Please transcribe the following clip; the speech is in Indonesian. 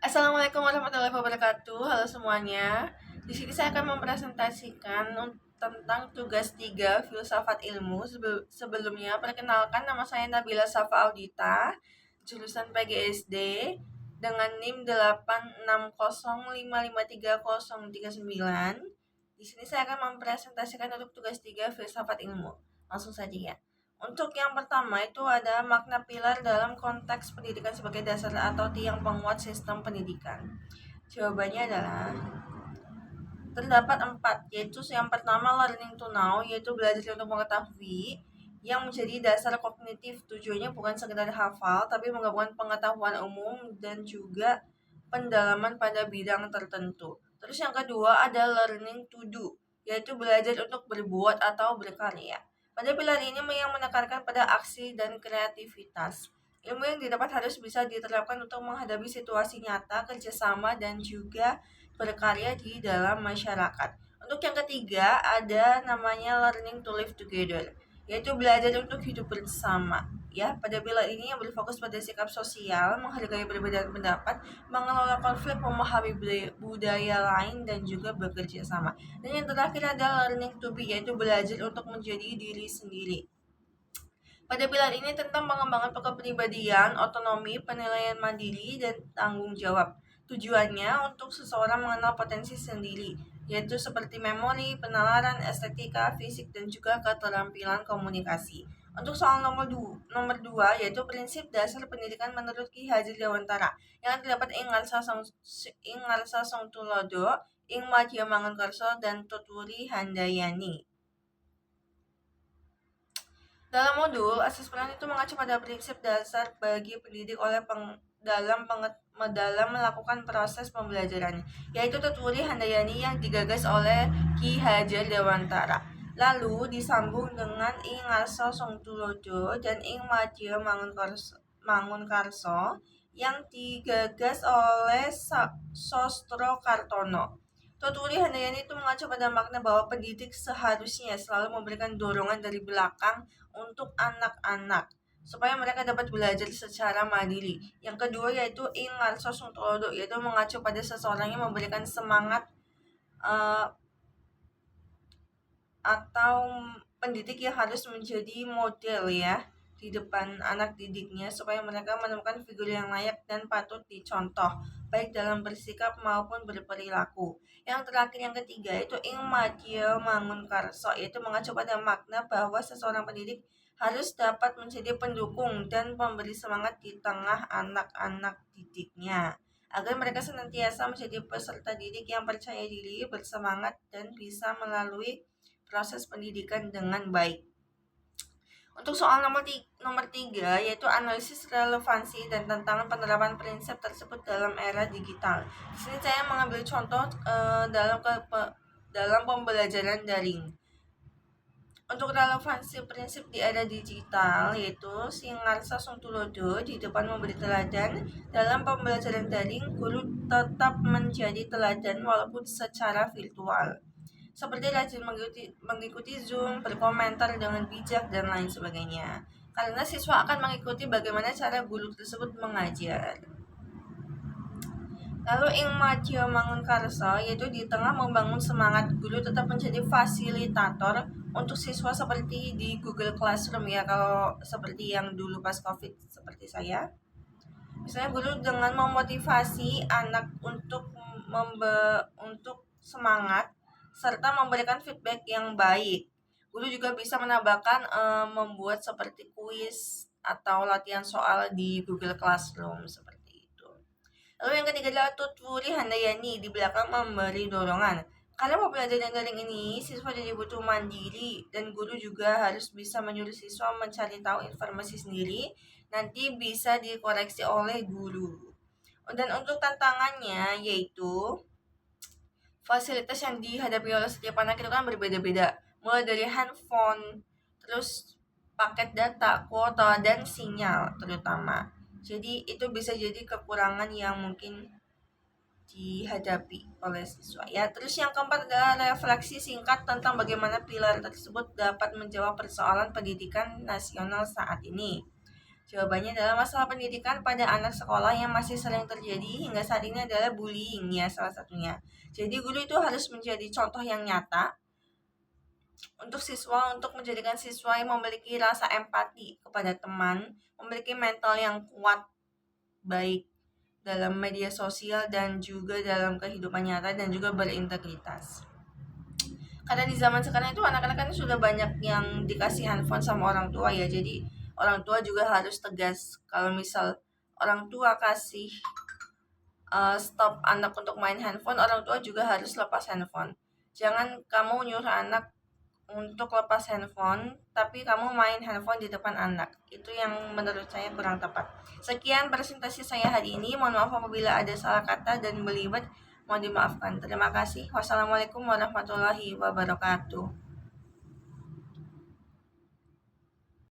Assalamualaikum warahmatullahi wabarakatuh. Halo semuanya. Di sini saya akan mempresentasikan tentang tugas 3 filsafat ilmu. Sebelumnya perkenalkan, nama saya Nabila Safa Audita, jurusan PGSD dengan NIM 860553039. Di sini saya akan mempresentasikan untuk tugas 3 filsafat ilmu. Langsung saja ya. Untuk yang pertama itu ada makna pilar dalam konteks pendidikan sebagai dasar atau tiang penguat sistem pendidikan. Jawabannya adalah terdapat 4, yaitu yang pertama learning to know, yaitu belajar untuk mengetahui, yang menjadi dasar kognitif. Tujuannya bukan sekedar hafal, tapi menggabungkan pengetahuan umum dan juga pendalaman pada bidang tertentu. Terus yang kedua ada learning to do, yaitu belajar untuk berbuat atau berkarya. Pada pilar ini yang menekankan pada aksi dan kreativitas. Ilmu yang didapat harus bisa diterapkan untuk menghadapi situasi nyata, kerjasama, dan juga berkarya di dalam masyarakat. Untuk yang ketiga ada namanya learning to live together, yaitu belajar untuk hidup bersama. Ya, pada pilar ini yang berfokus pada sikap sosial, menghargai perbedaan pendapat, mengelola konflik, memahami budaya lain, dan juga bekerja sama. Dan yang terakhir adalah learning to be, yaitu belajar untuk menjadi diri sendiri. Pada pilar ini tentang pengembangan kepribadian, otonomi, penilaian mandiri, dan tanggung jawab. Tujuannya untuk seseorang mengenal potensi sendiri, yaitu seperti memori, penalaran, estetika, fisik, dan juga keterampilan komunikasi. Untuk soal nomor 2 yaitu prinsip dasar pendidikan menurut Ki Hajar Dewantara yang terdapat ing Ngarsa Songtulodo, ing Madya Mangunkarso, dan Tutwuri Handayani. Dalam modul, asesmen itu mengacu pada prinsip dasar bagi pendidik dalam melakukan proses pembelajarannya, yaitu Tutwuri Handayani yang digagas oleh Ki Hajar Dewantara. Lalu disambung dengan Ing Ngarso Songtulodo dan Ing Madya Mangunkarso yang digagas oleh Sostro Kartono. Tutwuri Handayani itu mengacu pada makna bahwa pendidik seharusnya selalu memberikan dorongan dari belakang untuk anak-anak supaya mereka dapat belajar secara mandiri. Yang kedua yaitu Ing Ngarso Songtulodo, yaitu mengacu pada seseorang yang memberikan semangat atau pendidik yang harus menjadi model ya di depan anak didiknya supaya mereka menemukan figur yang layak dan patut dicontoh baik dalam bersikap maupun berperilaku. Yang terakhir yang ketiga itu Ing Madya Mangunkarso, yaitu mengacu pada makna bahwa seseorang pendidik harus dapat menjadi pendukung dan pemberi semangat di tengah anak-anak didiknya agar mereka senantiasa menjadi peserta didik yang percaya diri, bersemangat, dan bisa melalui proses pendidikan dengan baik. Untuk soal nomor 3 yaitu analisis relevansi dan tantangan penerapan prinsip tersebut dalam era digital. Di sini saya mengambil contoh dalam pembelajaran daring. Untuk relevansi prinsip di era digital yaitu Ngarsa Songtulodo di depan memberi teladan. Dalam pembelajaran daring, guru tetap menjadi teladan walaupun secara virtual, seperti rajin mengikuti Zoom, berkomentar dengan bijak, dan lain sebagainya. Karena siswa akan mengikuti bagaimana cara guru tersebut mengajar. Lalu Ing Madya Mangunkarso yaitu di tengah membangun semangat guru tetap menjadi fasilitator untuk siswa seperti di Google Classroom ya, kalau seperti yang dulu pas COVID seperti saya. Misalnya guru dengan memotivasi anak untuk semangat serta memberikan feedback yang baik. Guru juga bisa menambahkan membuat seperti kuis atau latihan soal di Google Classroom seperti itu. Lalu yang ketiga adalah Tutwuri Handayani di belakang memberi dorongan. Karena pembelajaran daring ini, siswa jadi butuh mandiri dan guru juga harus bisa menyuruh siswa mencari tahu informasi sendiri, nanti bisa dikoreksi oleh guru. Dan untuk tantangannya yaitu fasilitas yang dihadapi oleh setiap anak itu kan berbeda-beda, mulai dari handphone, terus paket data, kuota, dan sinyal terutama. Jadi itu bisa jadi kekurangan yang mungkin dihadapi oleh siswa ya. Terus yang keempat adalah refleksi singkat tentang bagaimana pilar tersebut dapat menjawab persoalan pendidikan nasional saat ini. Jawabannya adalah masalah pendidikan pada anak sekolah yang masih sering terjadi hingga saat ini adalah bullying ya salah satunya. Jadi guru itu harus menjadi contoh yang nyata untuk siswa, untuk menjadikan siswa yang memiliki rasa empati kepada teman, memiliki mental yang kuat baik dalam media sosial dan juga dalam kehidupan nyata dan juga berintegritas. Karena di zaman sekarang itu anak-anak kan sudah banyak yang dikasih handphone sama orang tua ya, jadi orang tua juga harus tegas. Kalau misal orang tua kasih stop anak untuk main handphone, orang tua juga harus lepas handphone. Jangan kamu nyuruh anak untuk lepas handphone, tapi kamu main handphone di depan anak. Itu yang menurut saya kurang tepat. Sekian presentasi saya hari ini. Mohon maaf apabila ada salah kata dan belibet. Mohon dimaafkan. Terima kasih. Wassalamualaikum warahmatullahi wabarakatuh.